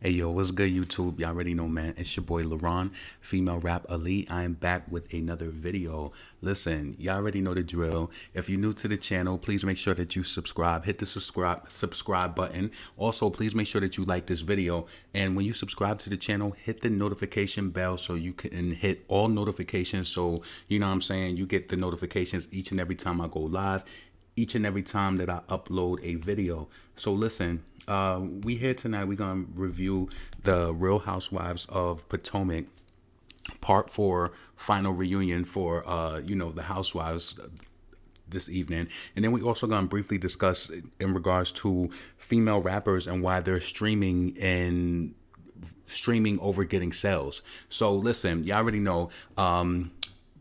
Hey yo, what's good YouTube? Y'all already know, man. It's your boy LaRon, Female Rap Elite. I am back with another video. Listen, y'all already know the drill. If you're new to the channel, please make sure that you subscribe. Hit the subscribe button. Also, please make sure that you like this video. And when you subscribe to the channel, hit the notification bell so you can hit all notifications. So, you know what I'm saying, you get the notifications each and every time I go live, each and every time that I upload a video. So listen, we here tonight. We're gonna review the Real Housewives of Potomac Part 4 final reunion for the Housewives this evening. And then we also gonna briefly discuss in regards to female rappers and why they're streaming over getting sales. So listen, y'all already know,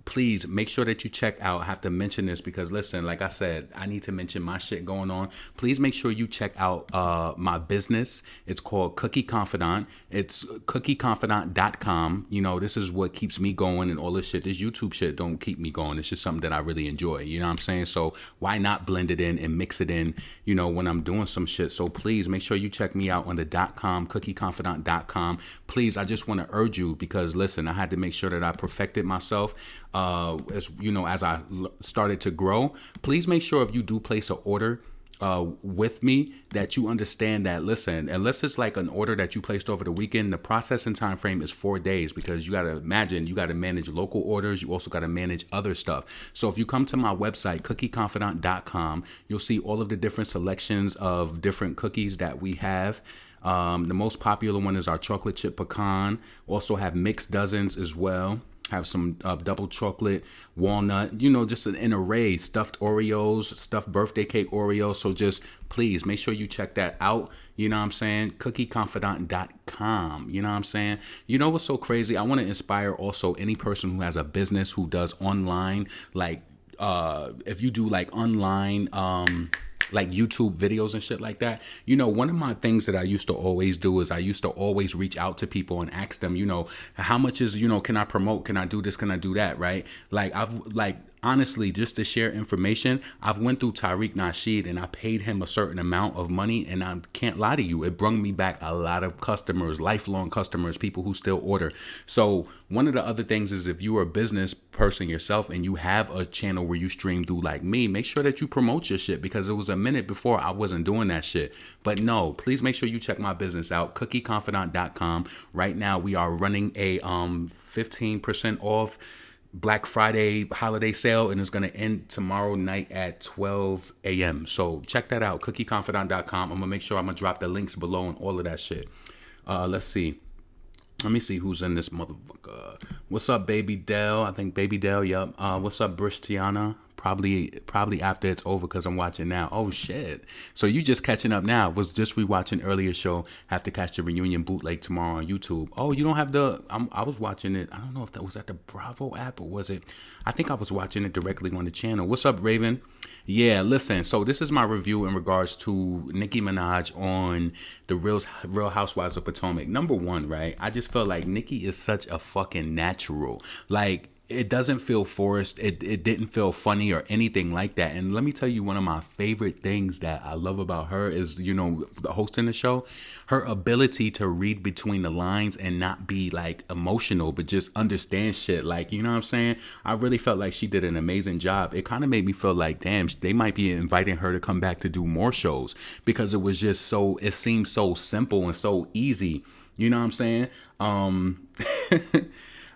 please make sure that you check out. I have to mention this because listen, like I said, I need to mention my shit going on. Please make sure you check out my business. It's called Cookie Confidant. It's cookieconfidant.com. You know, this is what keeps me going and all this shit. This YouTube shit don't keep me going. It's just something that I really enjoy. You know what I'm saying? So why not blend it in and mix it in, you know, when I'm doing some shit. So please make sure you check me out on the .com, cookieconfidant.com. Please, I just want to urge you because listen, I had to make sure that I perfected myself. As you know, as I started to grow, please make sure if you do place an order with me that you understand that, listen, unless it's like an order that you placed over the weekend, the processing time frame is 4 days because you got to imagine you got to manage local orders. You also got to manage other stuff. So if you come to my website, cookieconfidant.com, you'll see all of the different selections of different cookies that we have. The most popular one is our chocolate chip pecan. Also have mixed dozens as well. Have some double chocolate, walnut, you know, just an array, stuffed Oreos, stuffed birthday cake Oreos. So just please make sure you check that out. You know what I'm saying? cookieconfidant.com. You know what I'm saying? You know what's so crazy? I want to inspire also any person who has a business who does online, like if you do like online like YouTube videos and shit like that. You know, one of my things that I used to always do is I used to always reach out to people and ask them, you know, how much is, you know, can I promote? Can I do this? Can I do that? Right? Like honestly, just to share information, I've went through Tariq Nasheed and I paid him a certain amount of money, and I can't lie to you, it brought me back a lot of customers, lifelong customers, people who still order. So one of the other things is if you're a business person yourself and you have a channel where you stream through like me, make sure that you promote your shit, because it was a minute before I wasn't doing that shit. But no, please make sure you check my business out, cookieconfidant.com. Right now we are running a 15% off Black Friday holiday sale, and it's going to end tomorrow night at 12 a.m. So check that out, cookieconfidant.com. I'm going to make sure I'm going to drop the links below and all of that shit. Let's see. Let me see who's in this motherfucker. What's up, Baby Dell? I think Baby Dell, yup. What's up, Bristiana? Probably after it's over because I'm watching now. Oh shit! So you just catching up now? Was just rewatching earlier show. Have to catch the reunion bootleg tomorrow on YouTube. Oh, you don't have the? I was watching it. I don't know if that was at the Bravo app or was it? I think I was watching it directly on the channel. What's up, Raven? Yeah, listen. So this is my review in regards to Nicki Minaj on the Real Housewives of Potomac. Number one, right? I just felt like Nicki is such a fucking natural. Like, it doesn't feel forced. It didn't feel funny or anything like that. And let me tell you, one of my favorite things that I love about her is, you know, hosting the show, her ability to read between the lines and not be like emotional, but just understand shit. Like, you know what I'm saying? I really felt like she did an amazing job. It kind of made me feel like, damn, they might be inviting her to come back to do more shows, because it was just so, it seemed so simple and so easy. You know what I'm saying?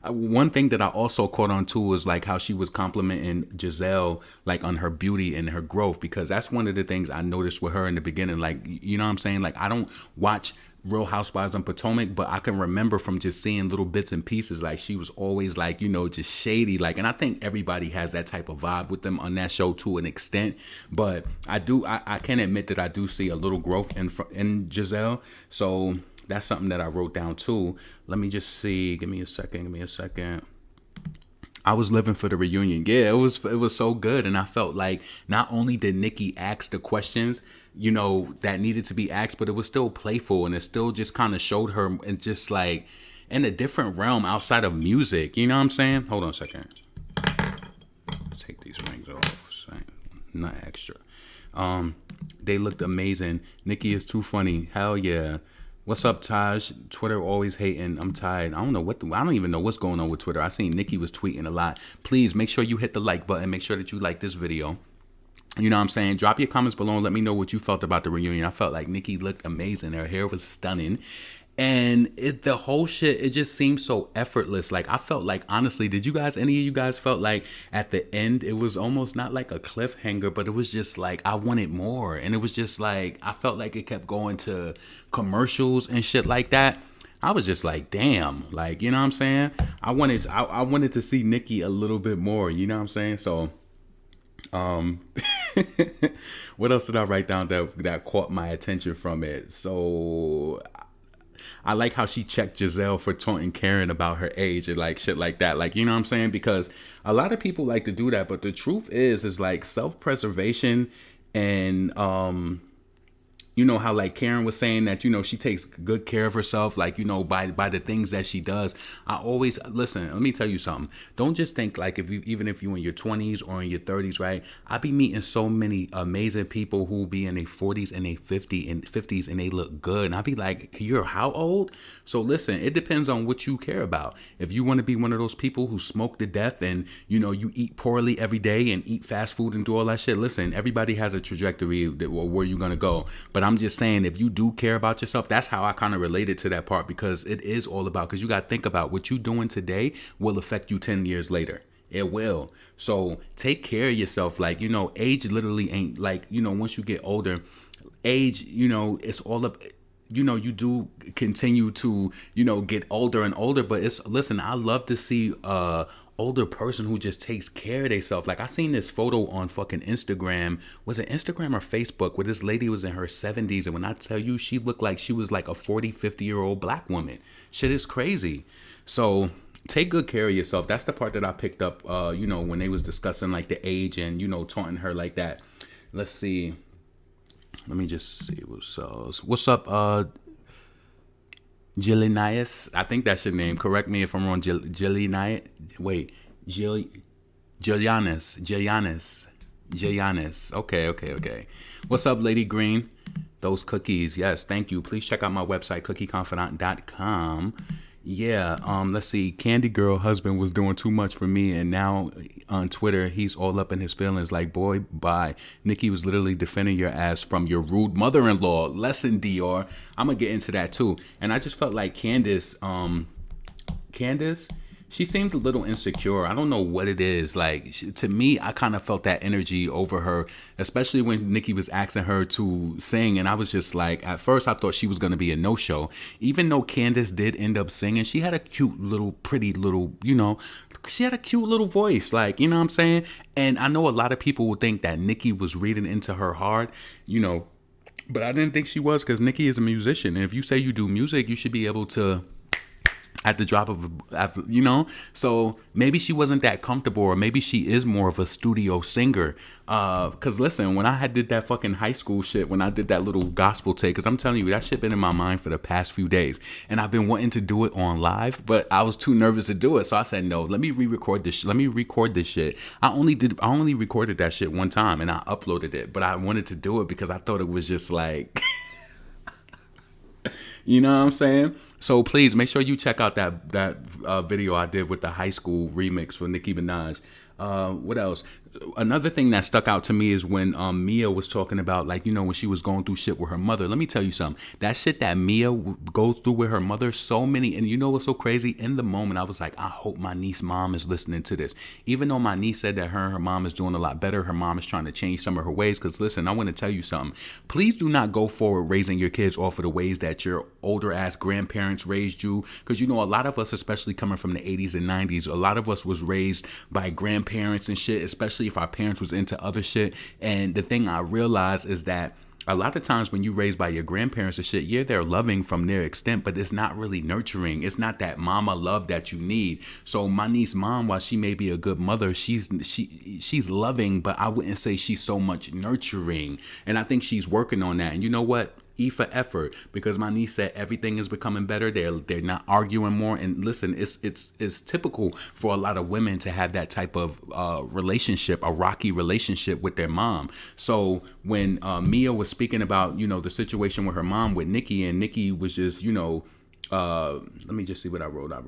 One thing that I also caught on to was like how she was complimenting Giselle like on her beauty and her growth, because that's one of the things I noticed with her in the beginning. Like, you know what I'm saying? Like, I don't watch Real Housewives on Potomac, but I can remember from just seeing little bits and pieces, like she was always like, you know, just shady. Like, and I think everybody has that type of vibe with them on that show to an extent. But I can admit that I do see a little growth in Giselle. So that's something that I wrote down too. Let me just see. Give me a second. I was living for the reunion. Yeah, it was so good. And I felt like not only did Nicki ask the questions, you know, that needed to be asked, but it was still playful, and it still just kind of showed her and just like in a different realm outside of music. You know what I'm saying? Hold on a second. Take these rings off. Not extra. They looked amazing. Nicki is too funny. Hell yeah. What's up, Taj? Twitter always hating. I'm tired. I don't even know what's going on with Twitter. I seen Nicki was tweeting a lot. Please make sure you hit the like button. Make sure that you like this video. You know what I'm saying? Drop your comments below and let me know what you felt about the reunion. I felt like Nicki looked amazing. Her hair was stunning. And the whole shit, it just seemed so effortless. Like, I felt like, honestly, any of you guys felt like at the end, it was almost not like a cliffhanger, but it was just like, I wanted more. And it was just like, I felt like it kept going to commercials and shit like that. I was just like, damn, like, you know what I'm saying? I wanted to see Nicki a little bit more, you know what I'm saying? So, what else did I write down that caught my attention from it? So I like how she checked Giselle for taunting Karen about her age and like shit like that. Like, you know what I'm saying? Because a lot of people like to do that, but the truth is like self-preservation and you know how like Karen was saying that, you know, she takes good care of herself, like, you know, by the things that she does. I always listen. Let me tell you something. Don't just think like even if you in your 20s or in your 30s, right? I be meeting so many amazing people who be in their 40s and their 50s and they look good. And I be like, you're how old? So listen, it depends on what you care about. If you want to be one of those people who smoke to death and, you know, you eat poorly every day and eat fast food and do all that shit, listen, everybody has a trajectory where you're going to go. But I'm just saying, if you do care about yourself, that's how I kind of related to that part, because it is all about, because you got to think about what you doing today will affect you 10 years later. It will. So take care of yourself. Like, you know, age literally ain't like, you know, once you get older, age, you know, it's all up. You know, you do continue to, you know, get older and older, but listen, I love to see older person who just takes care of themselves. Like, I seen this photo on fucking Instagram. Was it Instagram or Facebook, where this lady was in her 70s, and when I tell you, she looked like she was like a 40, 50-year-old black woman. Shit is crazy. So take good care of yourself. That's the part that I picked up, you know, when they was discussing like the age and, you know, taunting her like that. Let's see. Let me just see what's up, Jillinias. I think that's your name. Correct me if I'm wrong. Jillinias. Wait, Jillianis. Okay. What's up, Lady Green? Those cookies. Yes, thank you. Please check out my website, cookieconfidant.com. Yeah, let's see. Candy Girl husband was doing too much for me, and now on Twitter, he's all up in his feelings. Like, boy, bye. Nicki was literally defending your ass from your rude mother-in-law. Lesson, Dior. I'm gonna get into that too. And I just felt like Candace, she seemed a little insecure. I don't know what it is. Like, to me, I kind of felt that energy over her, especially when Nicki was asking her to sing. And I was just like, at first I thought she was going to be a no-show. Even though Candace did end up singing, she had a cute little, pretty little, you know, she had a cute little voice. Like, you know what I'm saying? And I know a lot of people would think that Nicki was reading into her heart, you know, but I didn't think she was, because Nicki is a musician. And if you say you do music, you should be able to, at the drop of, you know, so maybe she wasn't that comfortable, or maybe she is more of a studio singer. Cause listen, when I did that fucking high school shit, when I did that little gospel take, cause I'm telling you, that shit been in my mind for the past few days, and I've been wanting to do it on live, but I was too nervous to do it. So I said, no, let me record this shit. I only recorded that shit one time and I uploaded it, but I wanted to do it because I thought it was just like, you know what I'm saying? So please make sure you check out that video I did with the high school remix for Nicki Minaj. What else? Another thing that stuck out to me is when Mia was talking about, like, you know, when she was going through shit with her mother. Let me tell you something. That shit that Mia goes through with her mother, so many. And you know what's so crazy? In the moment, I was like, I hope my niece's mom is listening to this. Even though my niece said that her and her mom is doing a lot better, her mom is trying to change some of her ways. Because listen, I want to tell you something. Please do not go forward raising your kids off of the ways that your older ass grandparents raised you. Because, you know, a lot of us, especially coming from the 80s and 90s, a lot of us was raised by grandparents and shit, especially if our parents was into other shit. And the thing I realized is that a lot of times when you raised by your grandparents and shit, yeah, they're loving from their extent, but it's not really nurturing. It's not that mama love that you need. So my niece's mom, while she may be a good mother, she's loving, but I wouldn't say she's so much nurturing. And I think she's working on that. And you know what? E for effort, because my niece said everything is becoming better. They're not arguing more. And listen, it's typical for a lot of women to have that type of relationship, a rocky relationship with their mom. So when Mia was speaking about, the situation with her mom with Nicki, and Nicki was just, let me just see what I wrote. I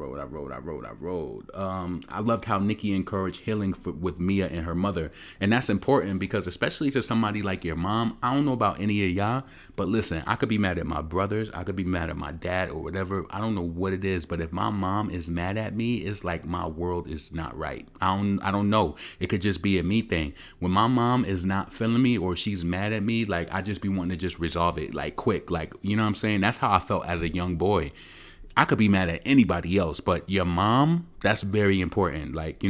loved how Nicki encouraged healing with Mia and her mother. And that's important because especially to somebody like your mom, I don't know about any of y'all, but listen, I could be mad at my brothers. I could be mad at my dad or whatever. I don't know what it is, but if my mom is mad at me, it's like my world is not right. I don't know. It could just be a me thing. When my mom is not feeling me or she's mad at me, like I just be wanting to just resolve it like quick. Like, you know what I'm saying? That's how I felt as a young boy. I could be mad at anybody else, but your mom, that's very important. Like,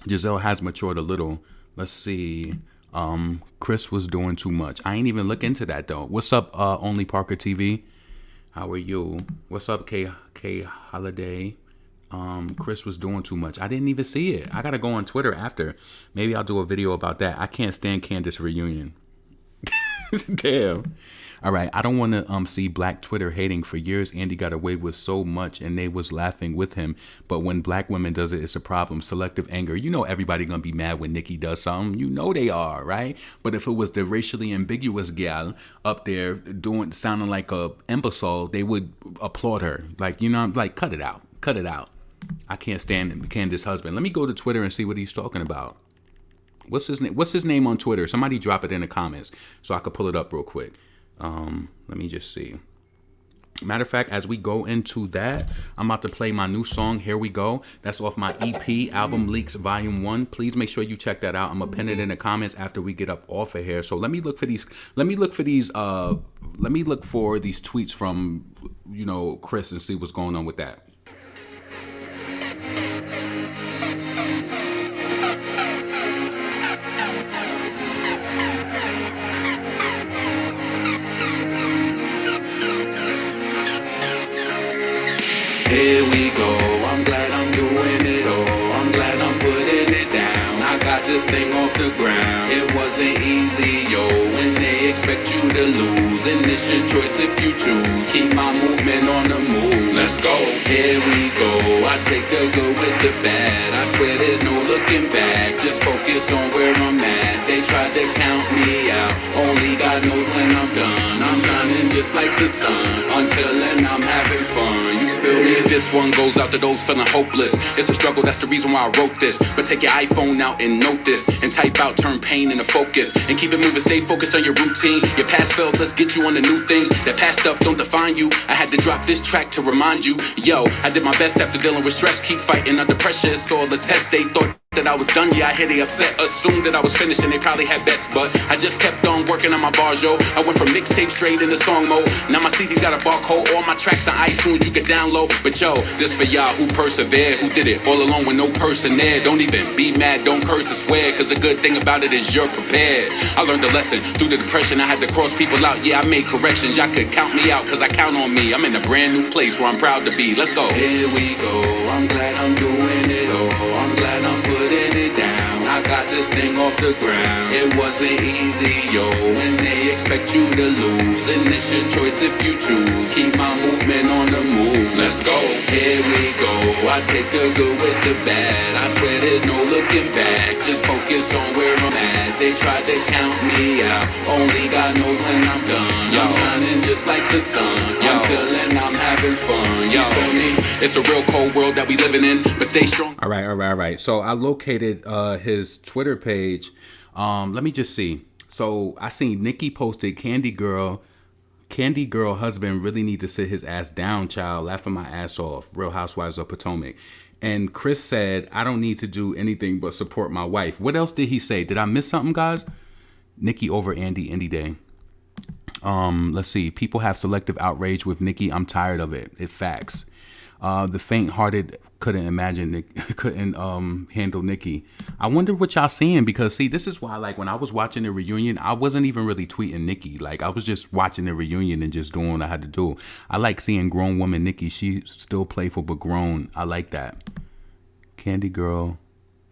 Giselle has matured a little. Let's see. Chris was doing too much. I ain't even look into that though. What's up, Only Parker TV? How are you? What's up, K Holiday? Chris was doing too much. I didn't even see it. I gotta go on Twitter after. Maybe I'll do a video about that. I can't stand Candace reunion. Damn. All right, I don't want to see Black Twitter hating. For years, Andy got away with so much, and they was laughing with him. But when Black women does it, it's a problem. Selective anger. Everybody gonna be mad when Nicki does something. They are, right? But if it was the racially ambiguous gal up there sounding like a imbecile, they would applaud her. Like, like cut it out, cut it out. I can't stand Candace's husband. Let me go to Twitter and see what he's talking about. What's his name? What's his name on Twitter? Somebody drop it in the comments so I could pull it up real quick. Let me just see. Matter of fact, as we go into that, I'm about to play my new song, Here We Go. That's off my EP, Album Leaks Volume 1. Please make sure you check that out. I'm going to pin it in the comments after we get up off of here. So let me look for these tweets from, Chris and see what's going on with that. Here we go, I'm glad I'm doing it all. I'm glad I'm putting it down. I got this thing off the ground. It wasn't easy, yo, when they expect you to lose. And it's your choice if you choose. Keep my movement on the move. Let's go. Here we go, I take the good with the bad. I swear there's no looking back. Just focus on where I'm at. They tried to count me out. Only God knows when I'm done. I'm shining just like the sun. Until then I'm having fun. You feel me? This one goes out to those feeling hopeless. It's a struggle, that's the reason why I wrote this. But take your iPhone out and note this. And type out, turn pain into focus. And keep it moving, stay focused on your routine. Your past failed, let's get you on the new things. That past stuff don't define you. I had to drop this track to remind you. Yo, I did my best after dealing with stress. Keep fighting under pressure, it's all a test. They thought that I was done, yeah, I hear they upset. Assumed that I was finished and they probably had bets. But I just kept on working on my bars, yo. I went from mixtape straight into song mode. Now my CD's got a barcode. All my tracks on iTunes you can download. But yo, this for y'all who persevered, who did it all alone with no person there. Don't even be mad, don't curse or swear, cause the good thing about it is you're prepared. I learned a lesson through the depression. I had to cross people out, yeah, I made corrections. Y'all could count me out, cause I count on me. I'm in a brand new place where I'm proud to be. Let's go. Here we go, I'm glad I'm doing it all. I'm glad I'm putting it down. I got this thing off the ground. It wasn't easy, yo, when they expect you to lose. And it's your choice if you choose. Keep my movement on the move. Let's go. Here we go, I take the good with the bad. I swear there's no looking back. Just focus on where I'm at. They tried to count me out. Only God knows when I'm done. I'm shining just like the sun. Until then I'm having fun. You feel me? It's a real cold world that we living in, but stay strong. All right. So I located his Twitter page. Let me just see. So I seen Nicki posted Candy Girl husband really need to sit his ass down, child. Laughing my ass off. Real Housewives of Potomac. And Chris said, I don't need to do anything but support my wife. What else did he say? Did I miss something, guys? Nicki over Andy any day. Let's see. People have selective outrage with Nicki. I'm tired of it. It facts. The faint-hearted couldn't handle Nicki. I wonder what y'all seeing, because see, this is why, like, when I was watching the reunion, I wasn't even really tweeting Nicki. Like, I was just watching the reunion and just doing what I had to do. I like seeing grown woman Nicki. She's still playful but grown. I like that. Candy Girl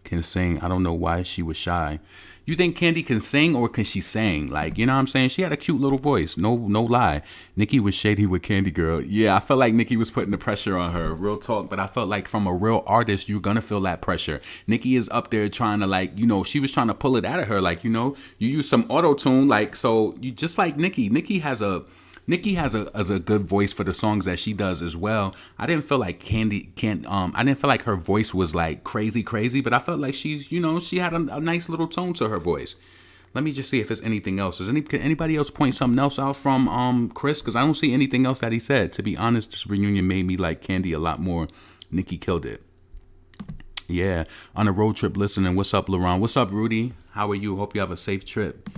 can sing. I don't know why she was shy. You think Candy can sing or can she sing? Like, you know what I'm saying? She had a cute little voice. No lie. Nicki was shady with Candy Girl. Yeah, I felt like Nicki was putting the pressure on her. Real talk. But I felt like from a real artist, you're going to feel that pressure. Nicki is up there trying to like, you know, she was trying to pull it out of her. Like, you know, you use some auto-tune. Like, so you just like Nicki. Nicki has a good voice for the songs that she does as well. I didn't feel like I didn't feel like her voice was like crazy, but I felt like she's, you know, she had a nice little tone to her voice. Let me just see if there's anything else. Can anybody else point something else out from Chris? Because I don't see anything else that he said. To be honest, this reunion made me like Candy a lot more. Nicki killed it. Yeah, on a road trip listening. What's up, Laurent? What's up, Rudy? How are you? Hope you have a safe trip.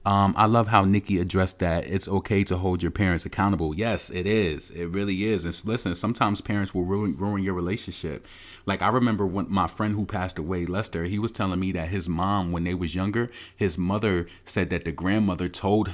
I love how Nicki addressed that. It's okay to hold your parents accountable. Yes, it is. It really is. And listen, sometimes parents will ruin your relationship. Like I remember when my friend who passed away, Lester, he was telling me that his mom, when they was younger, his mother said that the grandmother told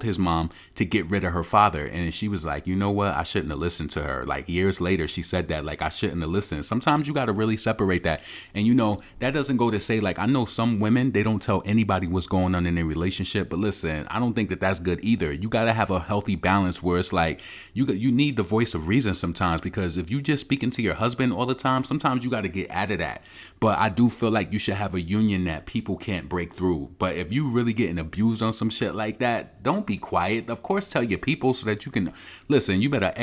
his mom to get rid of her father. And she was like, you know what? I shouldn't have listened to her. Like years later, she said that, like, I shouldn't have listened. Sometimes you got to really separate that. And you know, that doesn't go to say, like, I know some women, they don't tell anybody what's going on in their relationship. But listen, I don't think that that's good either. You got to have a healthy balance where it's like, you need the voice of reason sometimes, because if you just speaking to your husband all the time, sometimes you got to get out of that. But I do feel like you should have a union that people can't break through. But if you really getting abused on some shit like that, don't be quiet. Of course, tell your people so that you can listen. You better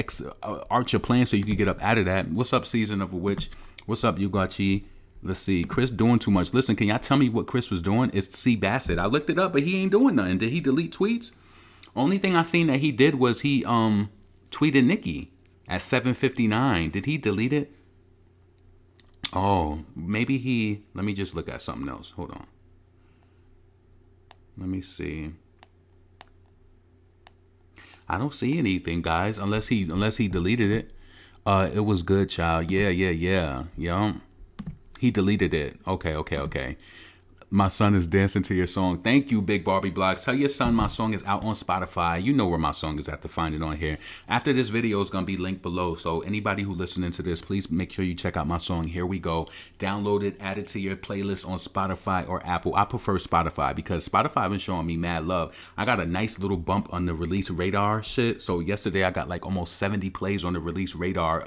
arch your plan so you can get up out of that. What's up, Season of a Witch? What's up, Yugachi? Let's see. Chris doing too much. Listen, can y'all tell me what Chris was doing? It's C. Bassett. I looked it up, but he ain't doing nothing. Did he delete tweets? Only thing I seen that he did was he tweeted Nicki at 7:59. Did he delete it? Oh, maybe he. Let me just look at something else. Hold on. Let me see. I don't see anything, guys, unless he deleted it. It was good, child. Yeah. He deleted it. Okay. My son is dancing to your song. Thank you, Big Barbie Blogs. Tell your son my song is out on Spotify. You know where my song is at to find it on here. After this video is going to be linked below. So anybody who listening to this, please make sure you check out my song. Here we go. Download it, add it to your playlist on Spotify or Apple. I prefer Spotify because Spotify been showing me mad love. I got a nice little bump on the release radar shit. So yesterday I got like almost 70 plays on the release radar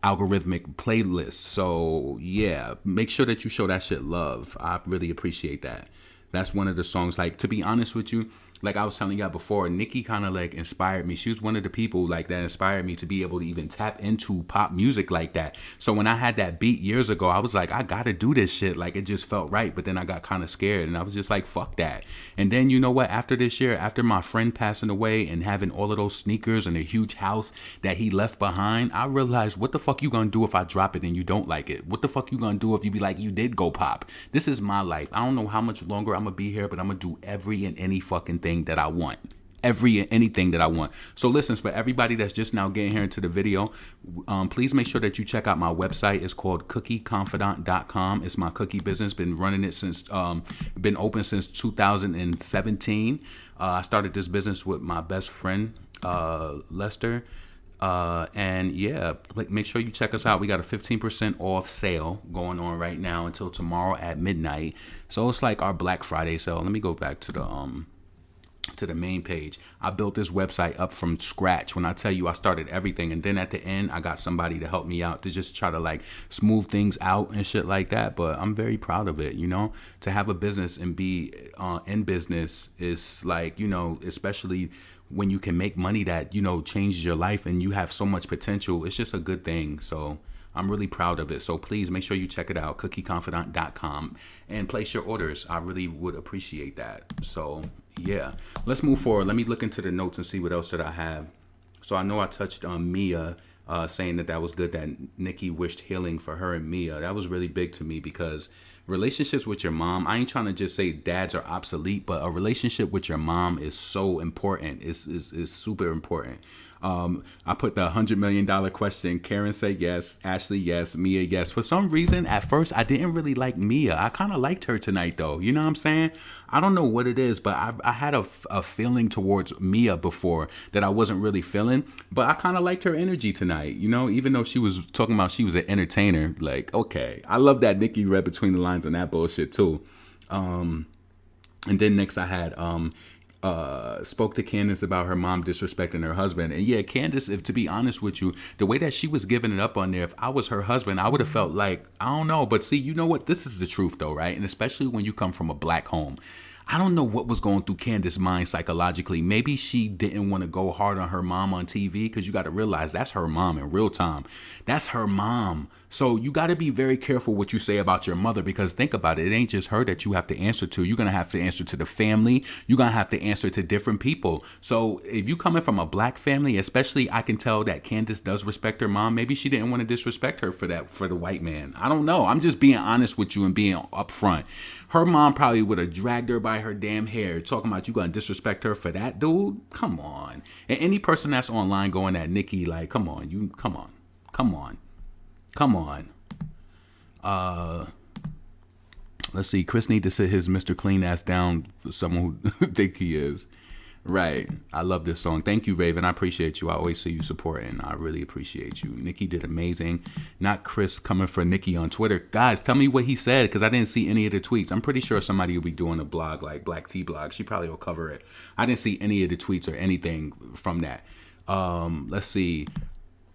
algorithmic playlist. So yeah, make sure that you show that shit love. I really appreciate that. That's one of the songs, like, to be honest with you, like I was telling y'all before, Nicki kind of like inspired me. She was one of the people like that inspired me to be able to even tap into pop music like that. So when I had that beat years ago, I was like, I gotta do this shit. Like, it just felt right. But then I got kind of scared and I was just like, fuck that. And then, you know what, after this year, after my friend passing away and having all of those sneakers and a huge house that he left behind, I realized, what the fuck you gonna do if I drop it and you don't like it? What the fuck you gonna do if you be like, you did go pop? This is my life. I don't know how much longer I'm gonna be here, but I'm gonna do every and any fucking thing that I want. Anything that I want. So listen, for everybody that's just now getting here into the video, please make sure that you check out my website. It's called cookieconfidant.com. It's my cookie business. Been running it since, been open since 2017. I started this business with my best friend, Lester. And yeah, make sure you check us out. We got a 15% off sale going on right now until tomorrow at midnight. So it's like our Black Friday sale. Let me go back to the main page. I built this website up from scratch. When I tell you I started everything, and then at the end I got somebody to help me out to just try to like smooth things out and shit like that. But I'm very proud of it, you know. To have a business and be in business is like, you know, especially when you can make money that, you know, changes your life and you have so much potential. It's just a good thing. So I'm really proud of it. So please make sure you check it out, cookieconfidant.com, and place your orders. I really would appreciate that. So yeah, let's move forward. Let me look into the notes and see what else that I have. So I know I touched on Mia saying that was good, that Nicki wished healing for her and Mia. That was really big to me because relationships with your mom, I ain't trying to just say dads are obsolete, but a relationship with your mom is so important. It's super important. I put the $100 million question. Karen said yes. Ashley, yes. Mia, yes. For some reason, at first, I didn't really like Mia. I kind of liked her tonight, though. You know what I'm saying? I don't know what it is, but I had a feeling towards Mia before that I wasn't really feeling. But I kind of liked her energy tonight, you know, even though she was talking about she was an entertainer. Like, okay. I love that Nicki read between the lines on that bullshit, too. And then next I had spoke to Candace about her mom disrespecting her husband. And yeah, Candace, if to be honest with you, the way that she was giving it up on there, if I was her husband, I would have felt like, I don't know. But see, you know what? This is the truth though, right? And especially when you come from a black home. I don't know what was going through Candace's mind psychologically. Maybe she didn't want to go hard on her mom on TV, because you got to realize that's her mom in real time. That's her mom. So you got to be very careful what you say about your mother, because think about it. It ain't just her that you have to answer to. You're going to have to answer to the family. You're going to have to answer to different people. So if you coming from a black family, especially, I can tell that Candace does respect her mom. Maybe she didn't want to disrespect her for that, for the white man. I don't know. I'm just being honest with you and being upfront. Her mom probably would have dragged her by her damn hair, talking about you going to disrespect her for that, dude. Come on. And any person that's online going at Nicki, like, come on. Let's see. Chris need to sit his Mr. Clean ass down for someone who think he is. Right. I love this song. Thank you, Raven. I appreciate you. I always see you supporting. I really appreciate you. Nicki did amazing. Not Chris coming for Nicki on Twitter. Guys, tell me what he said, because I didn't see any of the tweets. I'm pretty sure somebody will be doing a blog like Black Tea Blog. She probably will cover it. I didn't see any of the tweets or anything from that. Let's see.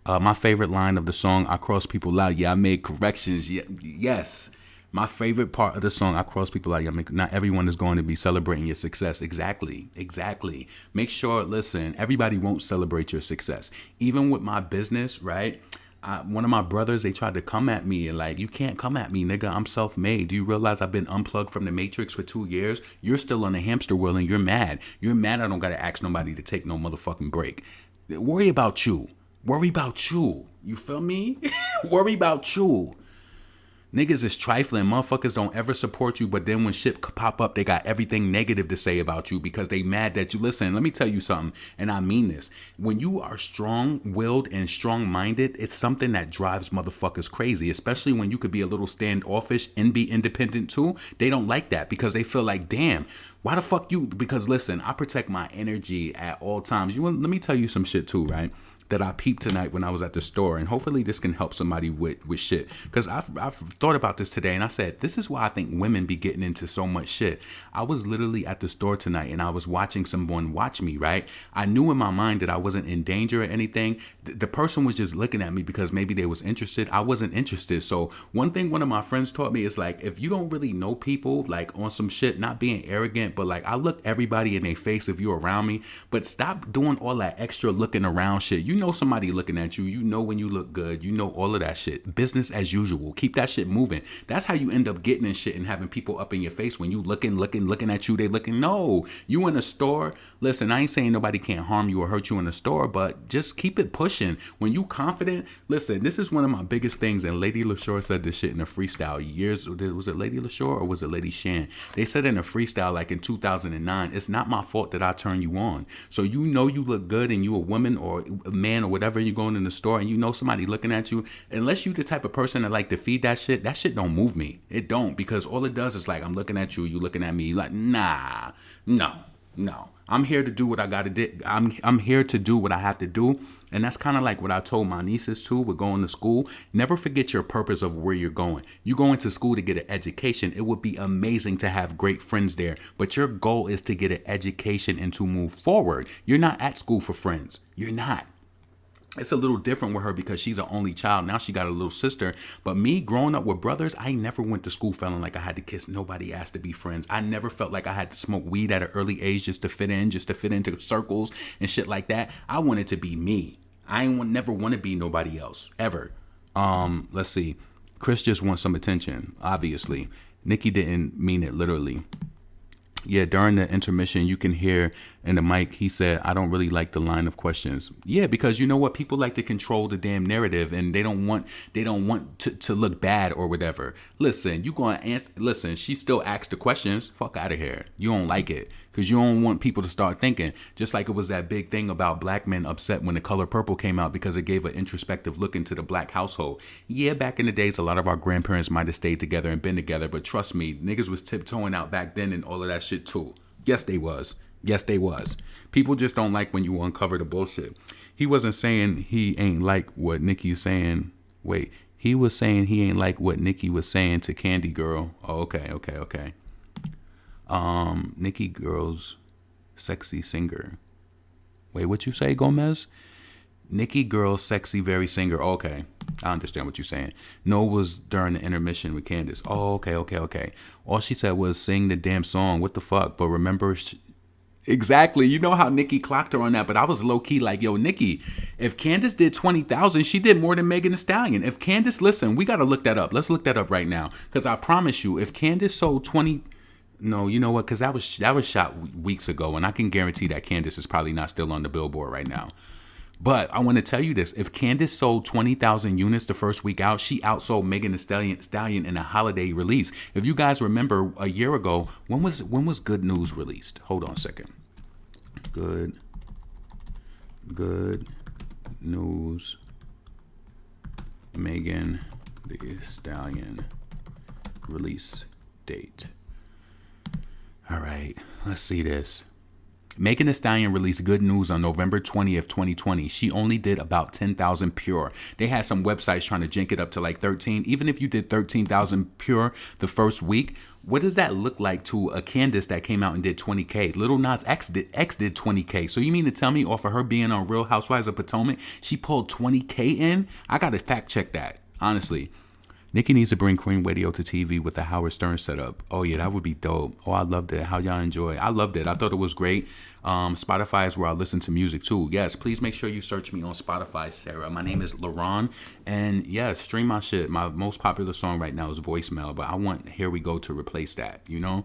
My favorite line of the song, I cross people out. Yeah, I made corrections. Yes. My favorite part of the song, I cross people out. Not everyone is going to be celebrating your success. Exactly. Make sure, listen, everybody won't celebrate your success. Even with my business, right? One of my brothers, they tried to come at me and like, you can't come at me, nigga. I'm self-made. Do you realize I've been unplugged from the Matrix for 2 years? You're still on the hamster wheel and you're mad. You're mad I don't got to ask nobody to take no motherfucking break. Worry about you. You feel me? Worry about you. Niggas is trifling. Motherfuckers don't ever support you, but then when shit pop up, they got everything negative to say about you because they mad that you. Listen, let me tell you something, and I mean this. When you are strong-willed and strong-minded, it's something that drives motherfuckers crazy, especially when you could be a little standoffish and be independent too. They don't like that because they feel like, damn, why the fuck you? Because listen, I protect my energy at all times. Let me tell you some shit too, right? That I peeped tonight when I was at the store, and hopefully this can help somebody with shit, because I've thought about this today, and I said this is why I think women be getting into so much shit. I was literally at the store tonight and I was watching someone watch me, right? I knew in my mind that I wasn't in danger or anything. The person was just looking at me because maybe they was interested. I wasn't interested. So one thing one of my friends taught me is like, if you don't really know people, like on some shit, not being arrogant, but like I look everybody in their face if you're around me, but stop doing all that extra looking around shit. You know somebody looking at you. You know when you look good. You know all of that shit. Business as usual. Keep that shit moving. That's how you end up getting in shit and having people up in your face when you looking at you. They looking. No, you in a store. Listen, I ain't saying nobody can't harm you or hurt you in the store, but just keep it pushing. When you confident, listen, this is one of my biggest things, and Lady LaShore said this shit in a freestyle years. Was it Lady LaShore or was it Lady Shan? They said in a freestyle like in 2009, it's not my fault that I turn you on. So you know you look good and you a woman or a man or whatever, you're going in the store and you know somebody looking at you, unless you the type of person that like to feed that shit don't move me. It don't, because all it does is like, I'm looking at you, you looking at me, you like, nah, no. I'm here to do what I gotta do. I'm here to do what I have to do. And that's kind of like what I told my nieces too with going to school. Never forget your purpose of where you're going. You going to school to get an education. It would be amazing to have great friends there, but your goal is to get an education and to move forward. You're not at school for friends. You're not. It's a little different with her because she's an only child. Now she got a little sister. But me growing up with brothers, I never went to school feeling like I had to kiss nobody, asked to be friends. I never felt like I had to smoke weed at an early age just to fit into circles and shit like that. I wanted to be me. I never want to be nobody else, ever. Let's see. Chris just wants some attention, obviously. Nicki didn't mean it literally. Yeah, during the intermission, you can hear in the mic, he said, I don't really like the line of questions. Yeah, because you know what? People like to control the damn narrative and they don't want to look bad or whatever. Listen, you going to answer. Listen, she still asks the questions. Fuck out of here. You don't like it. Because you don't want people to start thinking, just like it was that big thing about black men upset when The Color Purple came out because it gave an introspective look into the black household. Yeah, back in the days, a lot of our grandparents might have stayed together and been together, but trust me, niggas was tiptoeing out back then and all of that shit too. Yes, they was. Yes, they was. People just don't like when you uncover the bullshit. He wasn't saying he ain't like what Nicki is saying. Wait, he was saying he ain't like what Nicki was saying to Candy Girl. Oh, okay. Nicki Girl's sexy singer. Wait, what you say, Gomez? Nicki Girl's sexy, very singer. Okay, I understand what you're saying. No was during the intermission with Candace. Oh, okay. All she said was sing the damn song. What the fuck? But remember, exactly. You know how Nicki clocked her on that, but I was low key like, yo, Nicki, if Candace did 20,000, she did more than Megan Thee Stallion. If Candace, listen, we got to look that up. Let's look that up right now. Because I promise you, if Candace sold 20, no, you know what? Because that was shot weeks ago, and I can guarantee that Candace is probably not still on the Billboard right now. But I want to tell you this. If Candace sold 20,000 units the first week out, she outsold Megan Thee Stallion in a holiday release. If you guys remember a year ago, when was Good News released? Hold on a second. Good News, Megan Thee Stallion release date. All right, let's see this. Megan Thee Stallion released Good News on November 20th, 2020. She only did about 10,000 pure. They had some websites trying to jank it up to like 13. Even if you did 13,000 pure the first week, what does that look like to a Candace that came out and did 20K? Lil Nas X did 20K. So you mean to tell me off of her being on Real Housewives of Potomac, she pulled 20K in? I got to fact check that, honestly. Nicki needs to bring Queen Radio to TV with the Howard Stern setup. Oh, yeah, that would be dope. Oh, I loved it. How y'all enjoy? I loved it. I thought it was great. Spotify is where I listen to music, too. Yes, please make sure you search me on Spotify, Sarah. My name is LaRon. And, yes, stream my shit. My most popular song right now is Voicemail, but I want Here We Go to replace that, you know?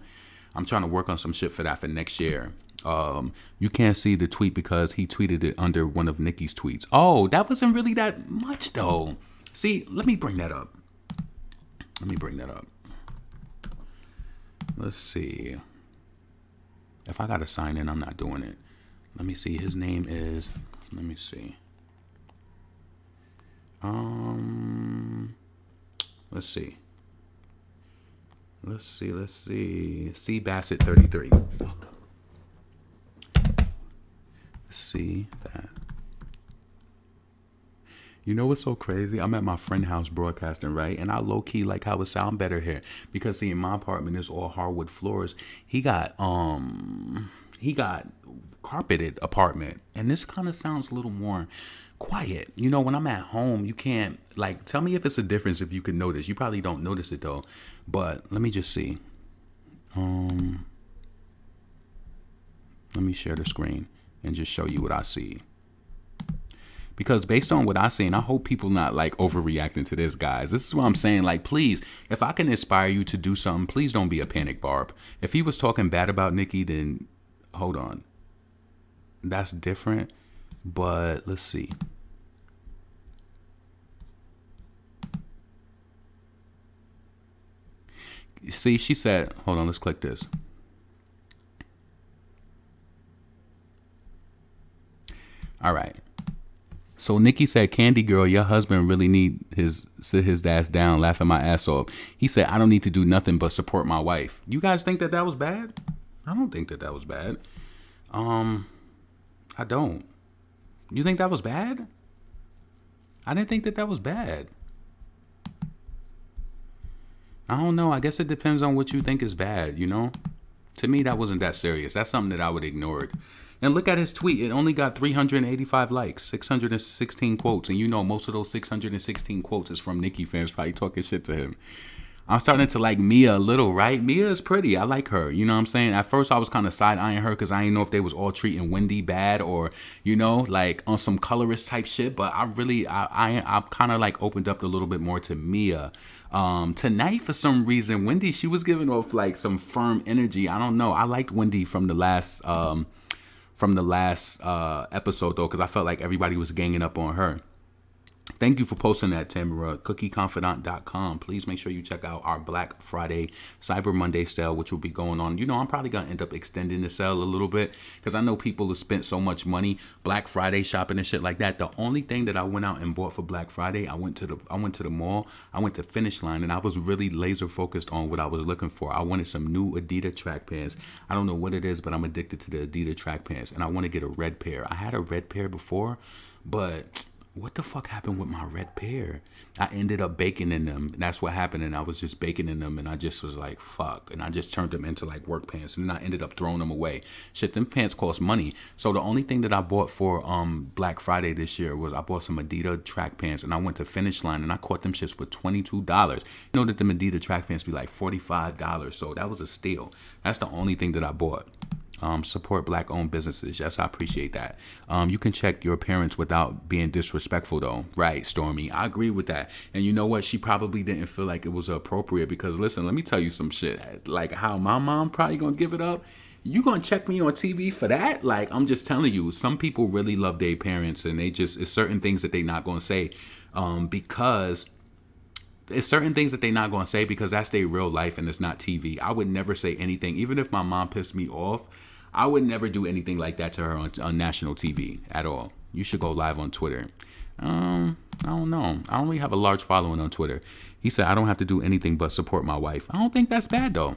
I'm trying to work on some shit for that for next year. You can't see the tweet because he tweeted it under one of Nicki's tweets. Oh, that wasn't really that much, though. See, let me bring that up. Let's see. If I gotta sign in, I'm not doing it. Let me see. His name is. Let me see. Let's see. C Bassett 33. Fuck. See that. You know what's so crazy? I'm at my friend's house broadcasting, right? And I low-key like how it sound better here. Because see, in my apartment is all hardwood floors. He got carpeted apartment. And this kind of sounds a little more quiet. You know, when I'm at home, you can't, like, tell me if it's a difference if you can notice. You probably don't notice it though. But let me just see. Let me share the screen and just show you what I see. Because based on what I seen, I hope people not like overreacting to this, guys. This is what I'm saying. Like, please, if I can inspire you to do something, please don't be a panic barb. If he was talking bad about Nicki, then hold on. That's different. But let's see. See, she said, hold on, let's click this. All right. So Nicki said, Candy Girl, your husband really need sit his ass down, laughing my ass off. He said, I don't need to do nothing but support my wife. You guys think that that was bad? I don't think that that was bad. I don't. You think that was bad? I didn't think that that was bad. I don't know. I guess it depends on what you think is bad, you know? To me, that wasn't that serious. That's something that I would ignore it. And look at his tweet. It only got 385 likes, 616 quotes. And you know most of those 616 quotes is from Nicki fans probably talking shit to him. I'm starting to like Mia a little, right? Mia is pretty. I like her. You know what I'm saying? At first, I was kind of side-eyeing her because I didn't know if they was all treating Wendy bad or, you know, like on some colorist type shit. But I kind of like opened up a little bit more to Mia. Tonight, for some reason, Wendy, she was giving off like some firm energy. I don't know. I liked Wendy from the last episode though, because I felt like everybody was ganging up on her. Thank you for posting that, Tamara. CookieConfidant.com. Please make sure you check out our Black Friday Cyber Monday sale, which will be going on. You know, I'm probably going to end up extending the sale a little bit because I know people have spent so much money Black Friday shopping and shit like that. The only thing that I went out and bought for Black Friday, I went to the mall, I went to Finish Line, and I was really laser focused on what I was looking for. I wanted some new Adidas track pants. I don't know what it is, but I'm addicted to the Adidas track pants, and I want to get a red pair. I had a red pair before, but what the fuck happened with my red pair? I ended up baking in them. And that's what happened. And I was just baking in them. And I just was like, fuck. And I just turned them into like work pants. And then I ended up throwing them away. Shit, them pants cost money. So the only thing that I bought for Black Friday this year was I bought some Adidas track pants. And I went to Finish Line and I caught them shits for $22. You know that them Adidas track pants be like $45. So that was a steal. That's the only thing that I bought. Support Black-owned businesses. Yes, I appreciate that. You can check your parents without being disrespectful, though. Right, Stormy. I agree with that. And you know what? She probably didn't feel like it was appropriate because, listen, let me tell you some shit. Like how my mom probably gonna give it up. You gonna check me on TV for that? Like, I'm just telling you, some people really love their parents and they just, it's certain things that they not gonna say because it's certain things that they're not going to say because that's their real life and it's not TV. I would never say anything. Even if my mom pissed me off, I would never do anything like that to her on national TV at all. You should go live on Twitter. I don't know. I only have a large following on Twitter. He said, I don't have to do anything but support my wife. I don't think that's bad, though.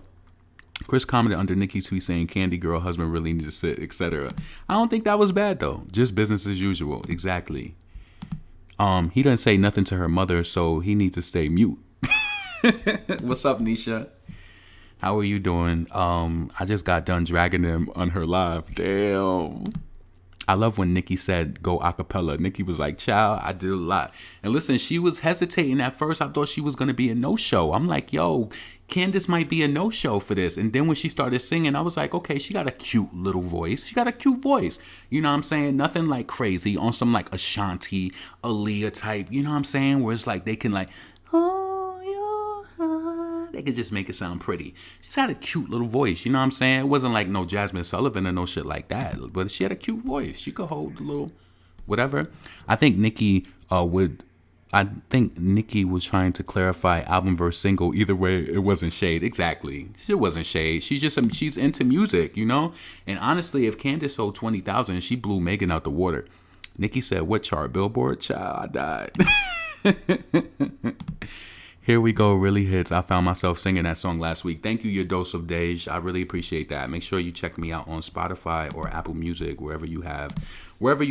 Chris commented under Nicki's tweet saying, Candy girl husband really needs to sit, etc. I don't think that was bad, though. Just business as usual. Exactly. He doesn't say nothing to her mother, so he needs to stay mute. What's up, Nisha? How are you doing? I just got done dragging them on her live. Damn. I love when Nicki said go acapella. Nicki was like, child, I did a lot. And listen, she was hesitating at first. I thought she was going to be a no-show. I'm like, yo, Candace might be a no-show for this. And then when she started singing, I was like, okay, she got a cute little voice. She got a cute voice. You know what I'm saying? Nothing like crazy on some like Ashanti, Aaliyah type. You know what I'm saying? Where it's like they can like, they could just make it sound pretty. She's had a cute little voice, you know what I'm saying? It wasn't like no Jasmine Sullivan or no shit like that, but she had a cute voice. She could hold a little whatever. I think Nicki was trying to clarify album versus single. Either way, it wasn't shade. Exactly. It wasn't shade. She's into music, you know? And honestly, if Candace sold 20,000, she blew Megan out the water. Nicki said, what chart? Billboard? Child, I died. Here we go, really hits. I found myself singing that song last week. Thank you, Your Dose of Dej. I really appreciate that. Make sure you check me out on Spotify or Apple Music, wherever you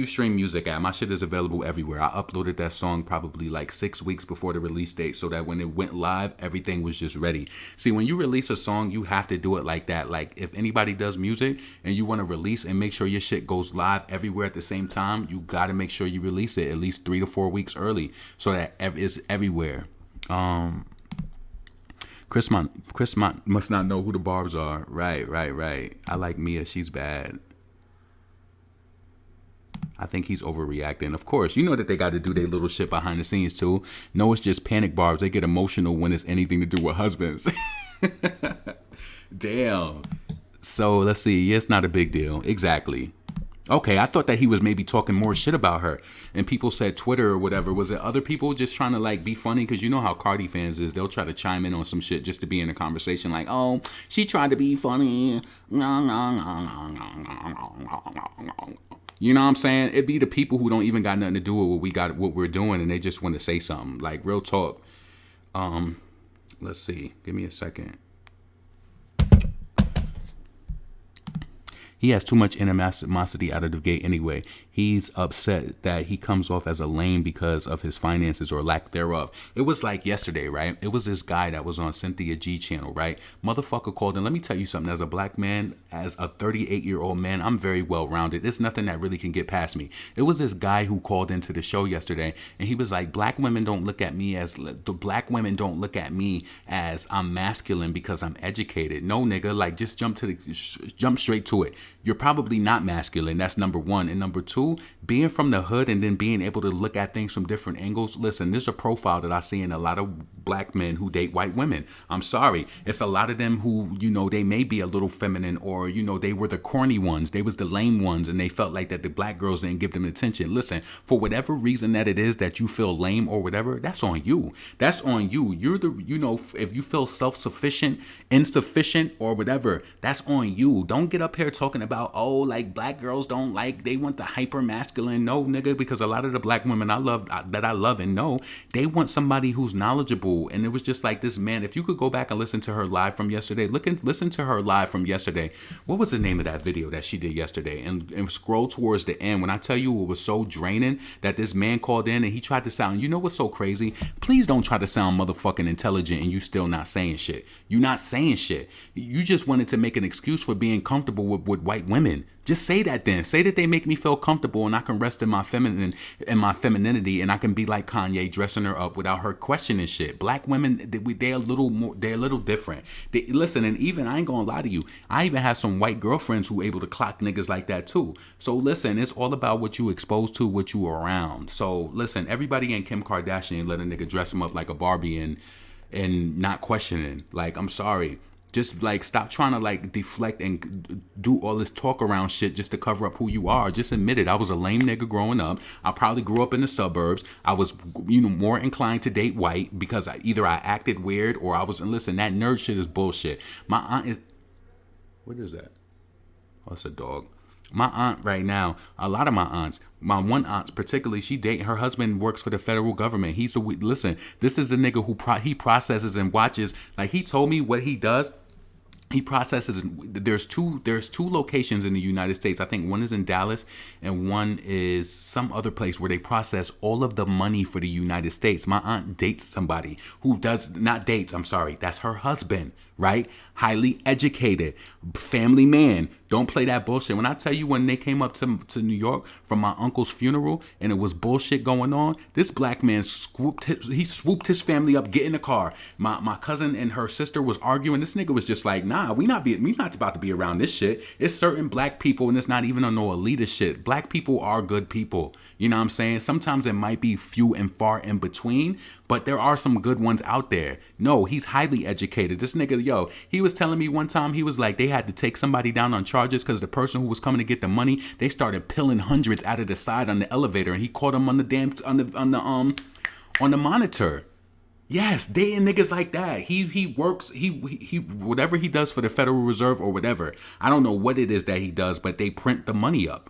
stream music at. My shit is available everywhere. I uploaded that song probably like 6 weeks before the release date so that when it went live, everything was just ready. See, when you release a song, you have to do it like that. Like if anybody does music and you want to release and make sure your shit goes live everywhere at the same time, you got to make sure you release it at least 3 to 4 weeks early so that it's everywhere. Chris must not know who the Barbs are. Right. I like Mia. She's bad. I think he's overreacting. Of course, you know that they got to do their little shit behind the scenes too. No, it's just panic Barbs. They get emotional when it's anything to do with husbands. Damn. So let's see. Yeah, it's not a big deal. Exactly. Okay, I thought that he was maybe talking more shit about her. And people said Twitter or whatever. Was it other people just trying to like be funny? Because you know how Cardi fans is. They'll try to chime in on some shit just to be in a conversation like, oh, she tried to be funny. You know what I'm saying? It'd be the people who don't even got nothing to do with what we're doing and they just want to say something. Like real talk. Let's see. Give me a second. He has too much animosity out of the gate anyway. He's upset that he comes off as a lame because of his finances or lack thereof. It was like yesterday, right? It was this guy that was on Cynthia G channel, right? Motherfucker called in. Let me tell you something. As a black man, as a 38-year-old man, I'm very well-rounded. There's nothing that really can get past me. It was this guy who called into the show yesterday, and he was like, black women don't look at me as I'm masculine because I'm educated. No, nigga, like just jump straight to it. You're probably not masculine. That's number one. And number two, too, being from the hood and then being able to look at things from different angles. Listen, there's a profile that I see in a lot of black men who date white women. I'm sorry. It's a lot of them who, they may be a little feminine, or, they were the corny ones. They was the lame ones, and they felt like that the black girls didn't give them attention. Listen, for whatever reason that it is that you feel lame or whatever, that's on you. That's on you. You're the, if you feel self-sufficient, insufficient, or whatever, that's on you. Don't get up here talking about, oh, like black girls don't like, they want the hyper masculine. No, nigga, because a lot of the black women I love and know, they want somebody who's knowledgeable. And it was just like this, man, if you could go back and listen to her live from yesterday, listen to her live from yesterday. What was the name of that video that she did yesterday? And scroll towards the end. When I tell you it was so draining that this man called in and he tried to sound, what's so crazy? Please don't try to sound motherfucking intelligent and you still not saying shit. You not saying shit. You just wanted to make an excuse for being comfortable with white women. Just say that then. Say that they make me feel comfortable and I can rest in my femininity and I can be like Kanye, dressing her up without her questioning shit. Black women, they're a little different. Listen, and even, I ain't gonna lie to you, I even have some white girlfriends who able to clock niggas like that too. So listen, it's all about what you exposed to, what you around. So listen, everybody ain't Kim Kardashian let a nigga dress him up like a Barbie and not questioning. Like, I'm sorry. Just like stop trying to like deflect and do all this talk around shit just to cover up who you are. Just admit it. I was a lame nigga growing up. I probably grew up in the suburbs. I was, more inclined to date white because either I acted weird or I was. And listen, that nerd shit is bullshit. My aunt is. What is that? Oh, it's a dog. My aunt right now, a lot of my aunts, my one aunt particularly, her husband works for the federal government. Listen, this is a nigga who he processes and watches. Like he told me what he does. He processes. There's two locations in the United States. I think one is in Dallas and one is some other place where they process all of the money for the United States. My aunt dates somebody who does not dates. I'm sorry. That's her husband, right? Highly educated, family man. Don't play that bullshit. When I tell you, when they came up to New York from my uncle's funeral and it was bullshit going on, this black man swooped his family up, get in the car. My cousin and her sister was arguing. This nigga was just like, nah, we not about to be around this shit. It's certain black people, and it's not even on no elitist shit. Black people are good people. You know what I'm saying? Sometimes it might be few and far in between, but there are some good ones out there. No, he's highly educated. This nigga, he was telling me one time, he was like, they had to take somebody down on charges because the person who was coming to get the money, they started peeling hundreds out of the side on the elevator, and he caught him on the monitor. Yes, dating niggas like that. He works, he whatever he does for the Federal Reserve or whatever. I don't know what it is that he does, but they print the money up.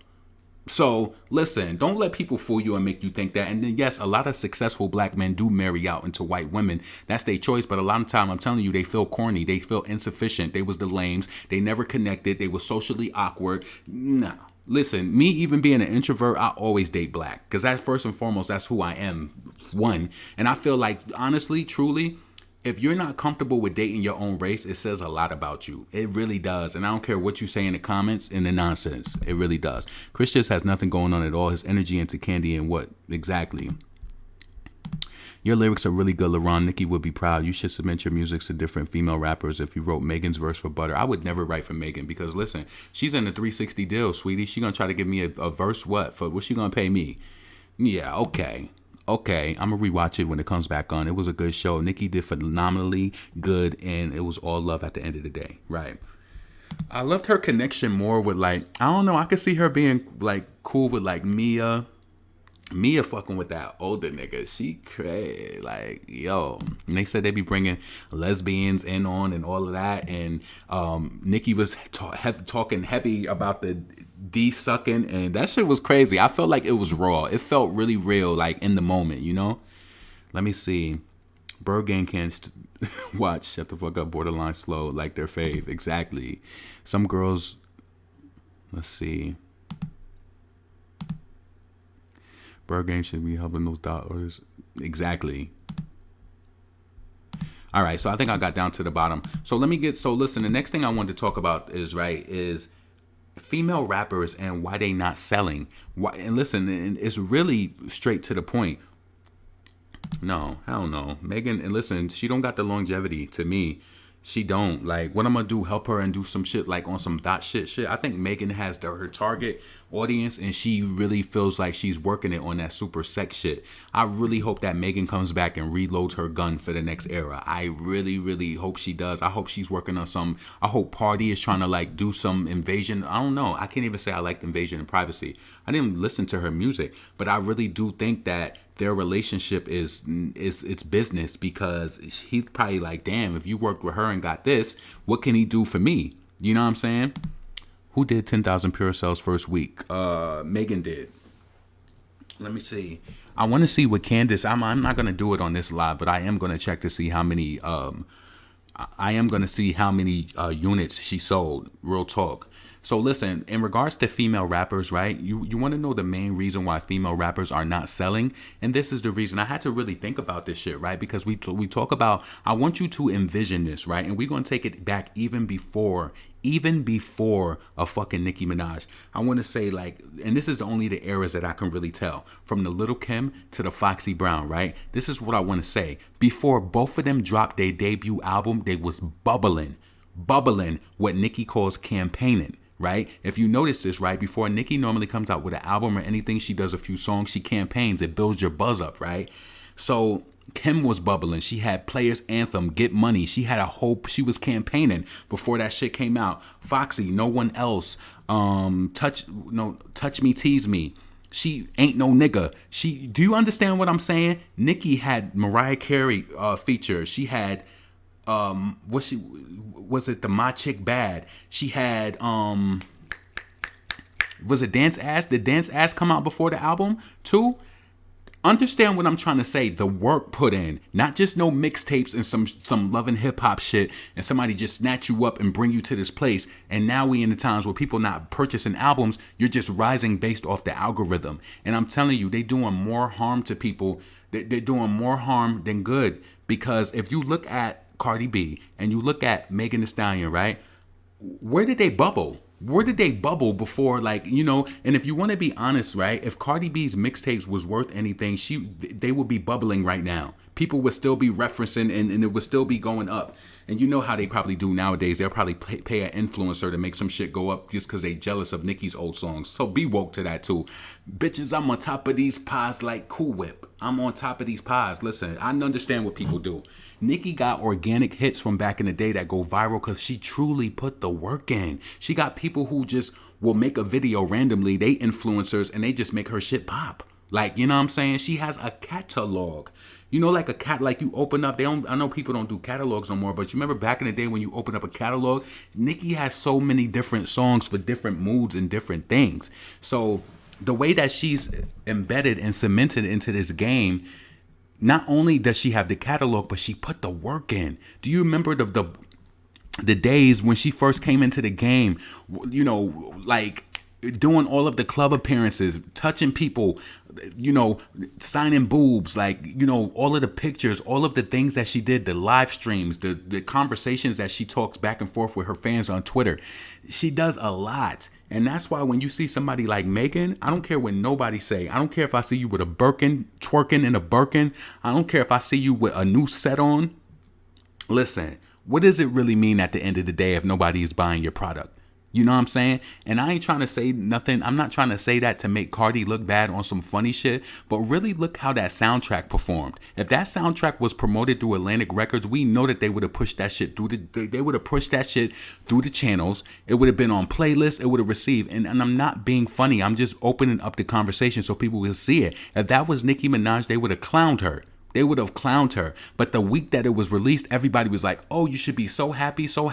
So listen, don't let people fool you and make you think that. And then yes, a lot of successful black men do marry out into white women. That's their choice. But a lot of time, I'm telling you, they feel corny. They feel insufficient. They was the lames. They never connected. They were socially awkward. Nah. Listen, me even being an introvert, I always date black. Because that first and foremost, that's who I am. One. And I feel like, honestly, truly, if you're not comfortable with dating your own race, it says a lot about you. It really does. And I don't care what you say in the comments and the nonsense. It really does. Chris just has nothing going on at all. His energy into Candy and what? Exactly. Your lyrics are really good, LaRon. Nicki would be proud. You should submit your music to different female rappers. If you wrote Megan's verse for Butter, I would never write for Megan because, listen, she's in a 360 deal, sweetie. She going to try to give me a verse what? For what's she going to pay me? Yeah, okay. Okay, I'm going to rewatch it when it comes back on. It was a good show. Nicki did phenomenally good, and it was all love at the end of the day. Right. I loved her connection more with, like, I don't know. I could see her being, like, cool with, like, Mia fucking with that older nigga. She crazy. Like, yo. And they said they be bringing lesbians in on and all of that. And Nicki was talking heavy about the D-sucking. And that shit was crazy. I felt like it was raw. It felt really real, like, in the moment, you know? Let me see. Bird Gang can't watch. Shut the fuck up. Borderline slow. Like their fave. Exactly. Some girls... Let's see. Bird Game should be helping those daughters. Exactly. All right, so I think I got down to the bottom. So listen, the next thing I wanted to talk about is female rappers and why they not selling. And listen, and it's really straight to the point. No, hell no. Megan, and listen, she don't got the longevity to me. She don't. Like, what I'm gonna do? Help her and do some shit like on some dot shit. I think Megan has her target audience, and she really feels like she's working it on that super sex shit. I really hope that Megan comes back and reloads her gun for the next era. I really, really hope she does. I hope she's working on some. I hope Party is trying to like do some invasion. I don't know. I can't even say I liked Invasion and Privacy. I didn't listen to her music, but I really do think that their relationship is it's business, because he's probably like, damn, if you worked with her and got this, what can he do for me? You know what I'm saying? Who did 10,000 Pure Cells first week? Megan did. Let me see. I want to see what Candace. I'm not gonna do it on this live, but I am gonna check to see how many. I am gonna see how many units she sold. Real talk. So listen, in regards to female rappers, right? You want to know the main reason why female rappers are not selling, and this is the reason. I had to really think about this shit, right? Because we talk about. I want you to envision this, right? And we're gonna take it back even before a fucking Nicki Minaj. I want to say, like, and this is only the eras that I can really tell, from the Little Kim to the Foxy Brown, right? This is what I want to say. Before both of them dropped their debut album, they was bubbling what Nicki calls campaigning. Right? If you notice this, right, before Nicki normally comes out with an album or anything, she does a few songs, she campaigns, it builds your buzz up, right? So Kim was bubbling. She had Players Anthem, Get Money. She had a hope. She was campaigning before that shit came out. Foxy, No One Else, Touch Me, Tease Me. She ain't no nigga. Do you understand what I'm saying? Nicki had Mariah Carey feature. She had was it the My Chick Bad? She had was it Dance Ass? Did Dance Ass come out before the album too? Understand what I'm trying to say. The work put in, not just no mixtapes and some love and hip hop shit, and somebody just snatch you up and bring you to this place. And now we in the times where people not purchasing albums, you're just rising based off the algorithm. And I'm telling you, they doing more harm to people. They're doing more harm than good, because if you look at Cardi B and you look at Megan Thee Stallion, right? Where did they bubble? Where did they bubble before, like, you know? And if you want to be honest, right, if Cardi B's mixtapes was worth anything, they would be bubbling right now. People would still be referencing, and it would still be going up. And you know how they probably do nowadays. They'll probably pay an influencer to make some shit go up just because they jealous of Nicki's old songs. So be woke to that too. Bitches, I'm on top of these pies like Cool Whip. I'm on top of these pies. Listen, I understand what people do. Nicki got organic hits from back in the day that go viral because she truly put the work in. She got people who just will make a video randomly. They influencers, and they just make her shit pop. Like, you know what I'm saying? She has a catalog. You know, like a cat, like you open up, I know people don't do catalogs no more, but you remember back in the day when you open up a catalog, Nicki has so many different songs for different moods and different things. So the way that she's embedded and cemented into this game, not only does she have the catalog, but she put the work in. Do you remember the days when she first came into the game, you know, like doing all of the club appearances, touching people, you know, signing boobs, like, you know, all of the pictures, all of the things that she did, the live streams, the conversations that she talks back and forth with her fans on Twitter. She does a lot. And that's why when you see somebody like Megan, I don't care what nobody say. I don't care if I see you with a Birkin, twerking in a Birkin. I don't care if I see you with a new set on. Listen, what does it really mean at the end of the day if nobody is buying your product? You know what I'm saying? And I ain't trying to say nothing. I'm not trying to say that to make Cardi look bad on some funny shit, but really look how that soundtrack performed. If that soundtrack was promoted through Atlantic Records, we know that they would have pushed that shit through they would have pushed that shit through the channels. It would have been on playlists. It would have received. And I'm not being funny. I'm just opening up the conversation so people will see it. If that was Nicki Minaj, they would have clowned her. They would have clowned her. But the week that it was released, everybody was like, oh, you should be so happy, so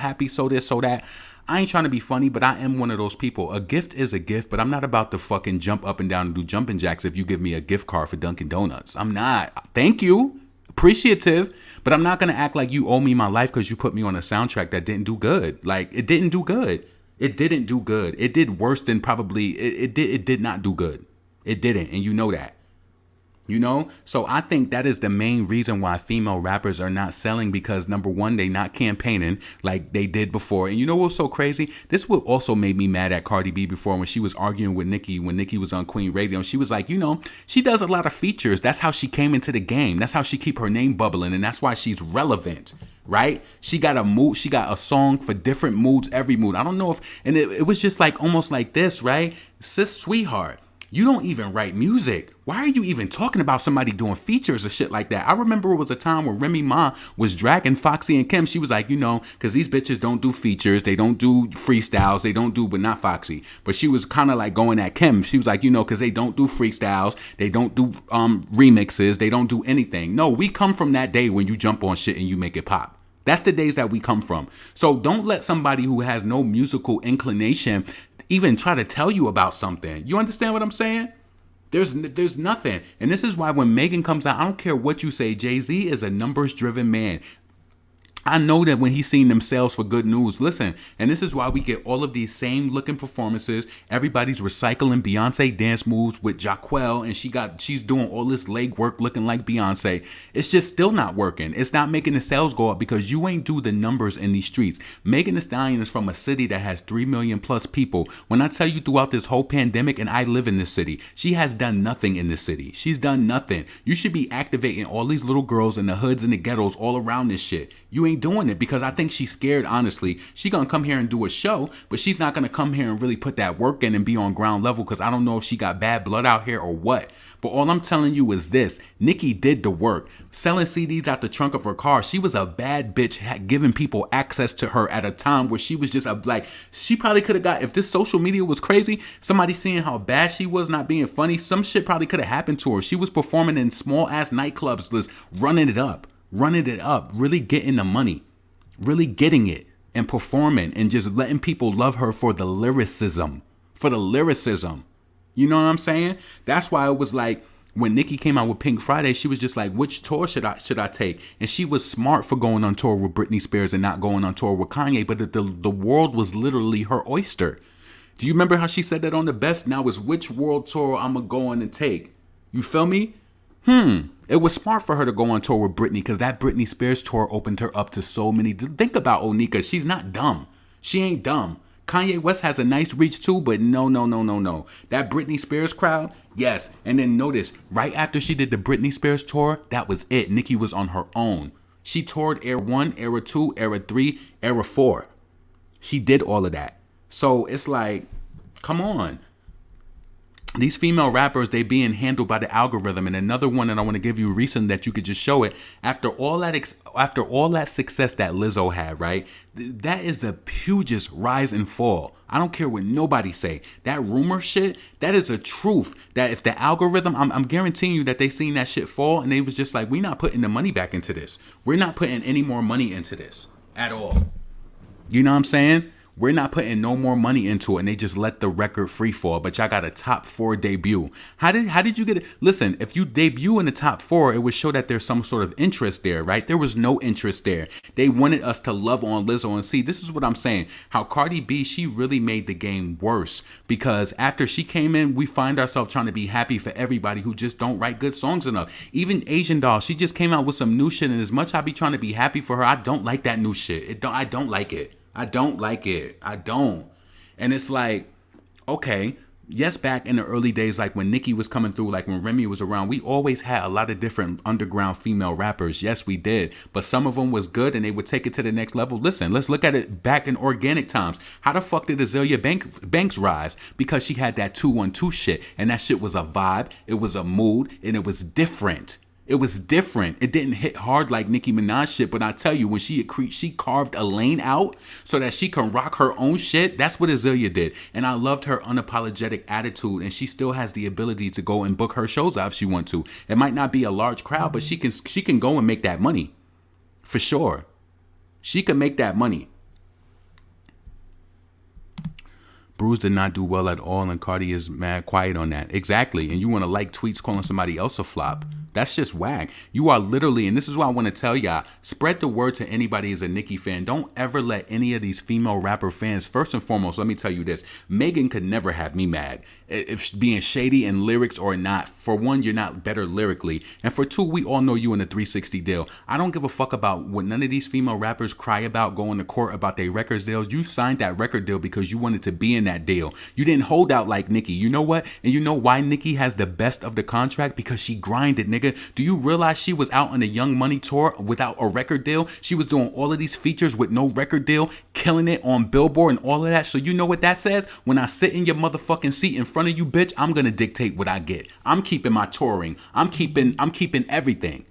this, so that. I ain't trying to be funny, but I am one of those people. A gift is a gift, but I'm not about to fucking jump up and down and do jumping jacks if you give me a gift card for Dunkin' Donuts. I'm not. Thank you. Appreciative. But I'm not going to act like you owe me my life because you put me on a soundtrack that didn't do good. Like, it didn't do good. It didn't do good. It did worse than probably, it did not do good. It didn't, and you know that. You know, so I think that is the main reason why female rappers are not selling, because number one, they not campaigning like they did before. And you know what's so crazy? This would also made me mad at Cardi B before when she was arguing with Nicki when Nicki was on Queen Radio. And she was like, you know, she does a lot of features. That's how she came into the game. That's how she keep her name bubbling. And that's why she's relevant. right? She got a mood, she got a song for different moods, every mood. I don't know if, and it was just like almost like this, right? Sis, sweetheart, you don't even write music. Why are you even talking about somebody doing features or shit like that? I remember it was a time when Remy Ma was dragging Foxy and Kim. She was like, because these bitches don't do features. They don't do freestyles. They don't do, but not Foxy. But she was kind of like going at Kim. She was like, because they don't do freestyles. They don't do remixes. They don't do anything. No, we come from that day when you jump on shit and you make it pop. That's the days that we come from. So don't let somebody who has no musical inclination even try to tell you about something. You understand what I'm saying? There's nothing. And this is why when Megan comes out, I don't care what you say, Jay-Z is a numbers driven man. I know that when he's seen them sales for Good News, listen, and this is why we get all of these same looking performances. Everybody's recycling Beyonce dance moves with Jaquel, and she's doing all this leg work looking like Beyonce. It's just still not working. It's not making the sales go up because you ain't do the numbers in these streets. Megan Thee Stallion is from a city that has 3 million plus people. When I tell you throughout this whole pandemic, and I live in this city, she has done nothing in this city. She's done nothing. You should be activating all these little girls in the hoods and the ghettos all around this shit. You ain't doing it because I think she's scared, honestly. She gonna come here and do a show, but she's not gonna come here and really put that work in and be on ground level because I don't know if she got bad blood out here or what. But all I'm telling you is this. Nicki did the work. Selling CDs out the trunk of her car. She was a bad bitch giving people access to her at a time where she was just she probably could have got, if this social media was crazy, somebody seeing how bad she was not being funny, some shit probably could have happened to her. She was performing in small ass nightclubs, running it up, really getting the money, really getting it and performing and just letting people love her for the lyricism, You know what I'm saying? That's why it was like when Nicki came out with Pink Friday, she was just like, which tour should I take? And she was smart for going on tour with Britney Spears and not going on tour with Kanye, but the world was literally her oyster. Do you remember how she said that on The Best? Now it's which world tour I'm going to go on and take. You feel me? It was smart for her to go on tour with Britney because that Britney Spears tour opened her up to so many. Think about Onika. She's not dumb. She ain't dumb. Kanye West has a nice reach too, but no. That Britney Spears crowd, yes. And then notice, right after she did the Britney Spears tour, that was it. Nicki was on her own. She toured Era 1, Era 2, Era 3, Era 4. She did all of that. So it's like, come on. These female rappers, they being handled by the algorithm. And another one that I want to give you a reason that you could just show it. After all that success that Lizzo had, right? That is the hugest rise and fall. I don't care what nobody say. That rumor shit, that is a truth. That if the algorithm, I'm guaranteeing you that they seen that shit fall and they was just like, we're not putting the money back into this. We're not putting any more money into this at all. You know what I'm saying? We're not putting no more money into it, and they just let the record free fall. But y'all got a top 4 debut. How did you get it? Listen, if you debut in the top 4, it would show that there's some sort of interest there, right? There was no interest there. They wanted us to love on Lizzo and see. This is what I'm saying. How Cardi B, she really made the game worse because after she came in, we find ourselves trying to be happy for everybody who just don't write good songs enough. Even Asian Doll, she just came out with some new shit, and as much I be trying to be happy for her, I don't like that new shit. I don't like it. I don't. And it's like, okay, yes, back in the early days, like when Nicki was coming through, like when Remy was around, we always had a lot of different underground female rappers. Yes, we did. But some of them was good and they would take it to the next level. Listen, let's look at it back in organic times. How the fuck did Azealia Banks rise? Because she had that 212 shit. And that shit was a vibe. It was a mood. And it was different. It was different. It didn't hit hard like Nicki Minaj shit, but I tell you, when she carved a lane out so that she can rock her own shit, that's what Azealia did. And I loved her unapologetic attitude, and she still has the ability to go and book her shows out if she wants to. It might not be a large crowd, but she can go and make that money. For sure. She can make that money. Bruce did not do well at all, and Cardi is mad quiet on that. Exactly. And you want to like tweets calling somebody else a flop. That's just whack. You are literally, and this is why I want to tell y'all, spread the word to anybody who's a Nicki fan. Don't ever let any of these female rapper fans, first and foremost, let me tell you this. Megan could never have me mad. If being shady in lyrics or not. For one, you're not better lyrically. And for two, we all know you in the 360 deal. I don't give a fuck about what none of these female rappers cry about going to court about their records deals. You signed that record deal because you wanted to be in that deal. You didn't hold out like Nicki. You know what? And you know why Nicki has the best of the contract? Because she grinded, nigga. Do you realize she was out on the Young Money tour without a record deal? She was doing all of these features with no record deal, killing it on Billboard and all of that. So you know what that says? When I sit in your motherfucking seat in front of you, bitch, I'm gonna dictate what I get. I'm keeping my touring. I'm keeping everything.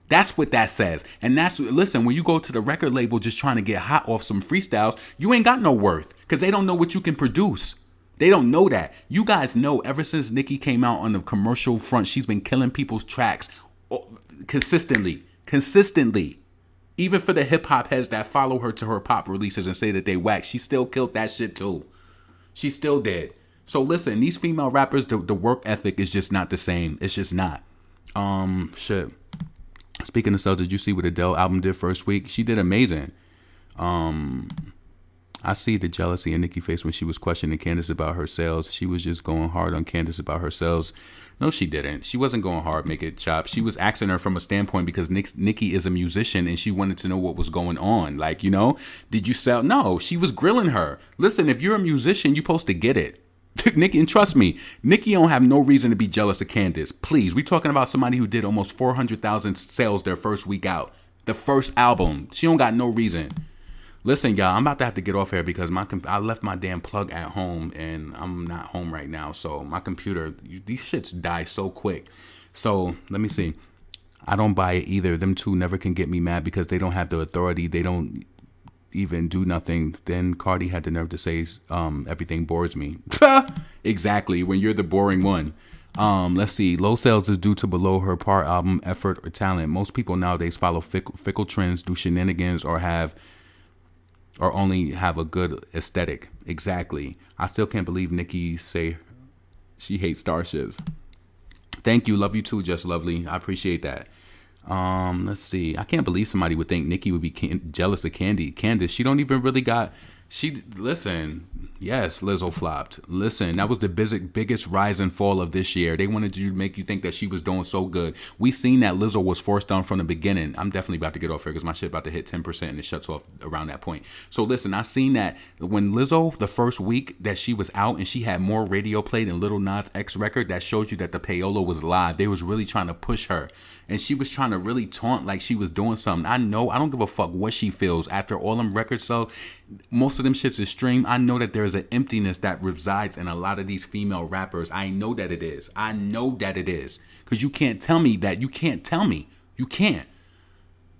That's what that says. And listen, when you go to the record label just trying to get hot off some freestyles, you ain't got no worth because they don't know what you can produce. They don't know that. You guys know ever since Nicki came out on the commercial front, she's been killing people's tracks consistently. Even for the hip hop heads that follow her to her pop releases and say that they whack, she still killed that shit too. She still did. So listen, these female rappers, the work ethic is just not the same. It's just not. Shit. Speaking of sales, did you see what Adele album did first week? She did amazing. I see the jealousy in Nicki face when she was questioning Candace about her sales. She was just going hard on Candace about her sales. No, she didn't. She wasn't going hard, make it chop. She was asking her from a standpoint because Nicki is a musician and she wanted to know what was going on. Like, you know, did you sell? No, she was grilling her. Listen, if you're a musician, you're supposed to get it. Nicki, and trust me, Nicki don't have no reason to be jealous of Candace. Please, we talking about somebody who did almost 400,000 sales their first week out. The first album. She don't got no reason. Listen, y'all, I'm about to have to get off here because I left my damn plug at home and I'm not home right now. So my computer, these shits die so quick. So let me see. I don't buy it either. Them two never can get me mad because they don't have the authority. They don't even do nothing. Then Cardi had the nerve to say everything bores me. Exactly, when you're the boring one. Let's see. Low sales is due to below her par album effort or talent. Most people nowadays follow fickle trends, do shenanigans, or only have a good aesthetic. Exactly. I still can't believe Nicki say she hates starships. Thank you. Love you too, Just Lovely. I appreciate that. Let's see. I can't believe somebody would think Nicki would be jealous of Candace. She don't even really got. Listen. Yes, Lizzo flopped. Listen, that was the biggest rise and fall of this year. They wanted to make you think that she was doing so good. We seen that Lizzo was forced down from the beginning. I'm definitely about to get off here because my shit about to hit 10% and it shuts off around that point. So listen, I seen that when Lizzo, the first week that she was out and she had more radio play than Lil Nas X record, that showed you that the payola was live. They was really trying to push her. And she was trying to really taunt like she was doing something. I don't give a fuck what she feels. After all them records sell, most of them shits is streamed. I know that there's an emptiness that resides in a lot of these female rappers. I know that it is. Because you can't tell me that. You can't tell me. You can't.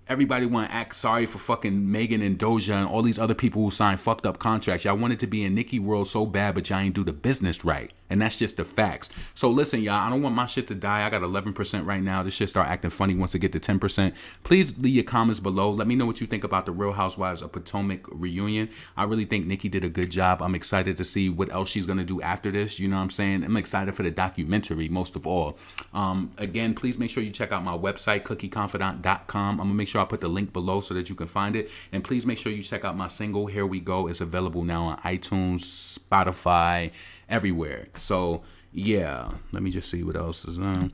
Everybody want to act sorry for fucking Megan and Doja and all these other people who signed fucked up contracts. Y'all wanted to be in Nicki world so bad, but y'all ain't do the business right. And that's just the facts. So listen, y'all, I don't want my shit to die. I got 11% right now. This shit start acting funny once it get to 10%. Please leave your comments below. Let me know what you think about the Real Housewives of Potomac reunion. I really think Nicki did a good job. I'm excited to see what else she's going to do after this. You know what I'm saying? I'm excited for the documentary most of all. Again, please make sure you check out my website, cookieconfidant.com. I'm going to make sure I put the link below so that you can find it. And please make sure you check out my single, Here We Go. It's available now on iTunes, Spotify, everywhere. So, yeah. Let me just see what else is on.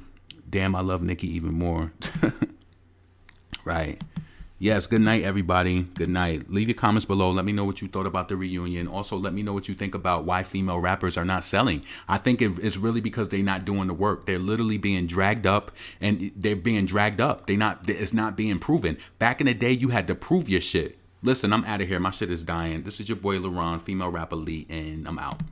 Damn, I love Nicki even more. Right. Yes, good night, everybody. Good night. Leave your comments below. Let me know what you thought about the reunion. Also, let me know what you think about why female rappers are not selling. I think it's really because they're not doing the work. They're literally being dragged up, and they're being dragged up. It's not being proven. Back in the day, you had to prove your shit. Listen, I'm out of here. My shit is dying. This is your boy, LaRon, female rap elite, and I'm out.